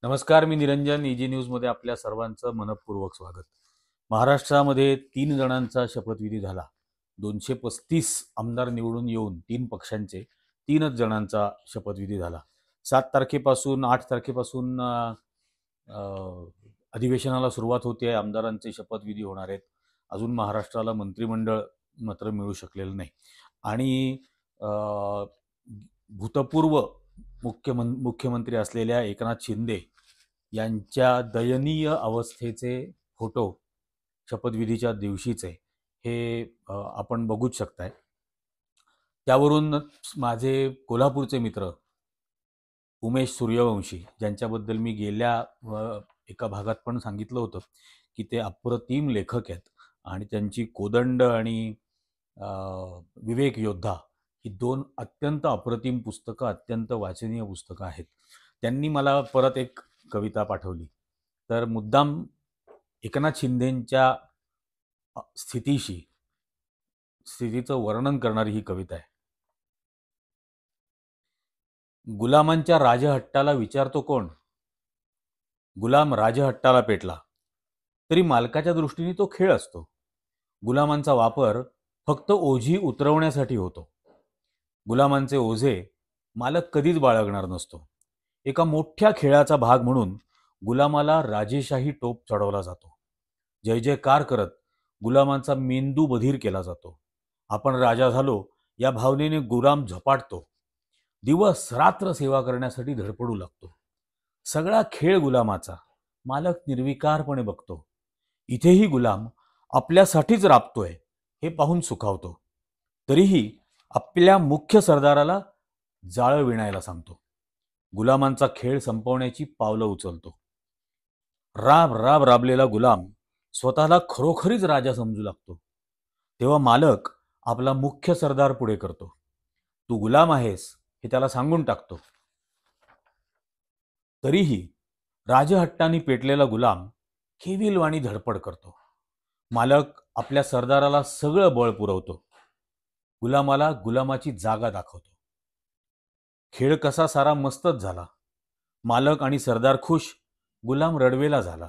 नमस्कार, मी निरंजन. ईजी न्यूजमध्ये आपल्या सर्वांचं मनपूर्वक स्वागत. महाराष्ट्रामध्ये 3 जणांचा शपथविधी झाला. 235 आमदार निवडून येऊन 3 पक्षांचे 3च जणांचा शपथविधी झाला. 7 तारखेपासून 8 तारखेपासून अधिवेशनाला सुरुवात होते. आमदारांचे शपथविधी होणार आहेत. अजून महाराष्ट्राला मंत्रिमंडळ मात्र मिळू शकलेलं नाही. आणि भूतपूर्व मुख्यमंत्री असलेल्या एकनाथ शिंदे यांच्या दयनीय अवस्थेचे फोटो शपथविधीच्या दिवशीचे हे आपण बघूच शकताय. त्यावरून माझे कोल्हापूरचे मित्र उमेश सूर्यवंशी, ज्यांच्याबद्दल मी गेल्या एका भागात पण सांगितलं होतं की ते अप्रतिम लेखक आहेत आणि त्यांची कोदंड आणि विवेक योद्धा ही 2 अत्यंत अप्रतिम पुस्तकं, अत्यंत वाचनीय पुस्तकं आहेत. त्यांनी मला परत एक कविता पाठवली. तर मुद्दाम एकनाथ शिंदेंच्या स्थितीचं वर्णन करणारी ही कविता आहे. गुलामांच्या राजहट्टाला विचारतो कोण? गुलाम राजहट्टाला पेटला तरी मालकाच्या दृष्टीने तो खेळ असतो. गुलामांचा वापर फक्त ओझी उतरवण्यासाठी होतो. गुलामांचे ओझे मालक कधीच बाळगणार नसतो. एका मोठ्या खेळाचा भाग म्हणून गुलामाला राजेशाही टोप चढवला जातो. जय जयकार करत गुलामांचा मेंदू बधीर केला जातो. आपण राजा झालो या भावनेने गुलाम झपाटतो. दिवस रात्र सेवा करण्यासाठी धडपडू लागतो. सगळा खेळ गुलामाचा, मालक निर्विकारपणे बघतो. इथेही गुलाम आपल्यासाठीच राबतोय हे पाहून सुखावतो. तरीही आपल्या मुख्य सरदाराला जाळं विणायला सांगतो. गुलामांचा खेळ संपवण्याची पावलं उचलतो. राब राब राबलेला गुलाम स्वतःला खरोखरीच राजा समजू लागतो. तेव्हा मालक आपला मुख्य सरदार पुढे करतो. तू गुलाम आहेस हे त्याला सांगून टाकतो. तरीही राजहट्टाने पेटलेला गुलाम केविलवाणी धडपड करतो. मालक आपल्या सरदाराला सगळं बळ पुरवतो. गुलामाला गुलामाची जागा दाखवतो. खेळ कसा सारा मस्तच झाला. मालक आणि सरदार खुश, गुलाम रडवेला झाला.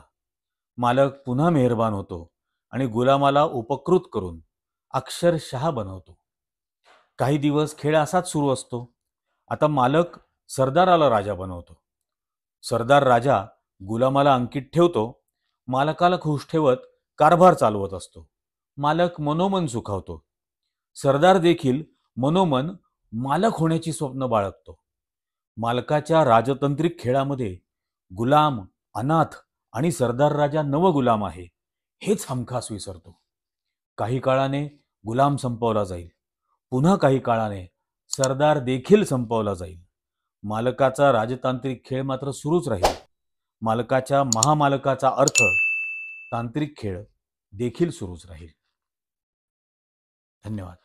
मालक पुन्हा मेहरबान होतो आणि गुलामाला उपकृत करून अक्षरशः बनवतो. काही दिवस खेळ असाच सुरू असतो. आता मालक सरदाराला राजा बनवतो. सरदार राजा गुलामाला अंकित ठेवतो. मालकाला खुश ठेवत कारभार चालवत असतो. मालक मनोमन सुखावतो. सरदार देखील मनोमन मालक होण्याची स्वप्न बाळगतो. मालकाच्या राजतांत्रिक खेळामध्ये गुलाम अनाथ आणि सरदार राजा नवगुलाम आहे हेच हमखास विसरतो. काही काळाने गुलाम संपवला जाईल. पुन्हा काही काळाने सरदार देखील संपवला जाईल. मालकाचा राजतांत्रिक खेळ मात्र सुरूच राहील. मालकाच्या महामालकाचा अर्थ तांत्रिक खेळ देखील सुरूच राहील. धन्यवाद.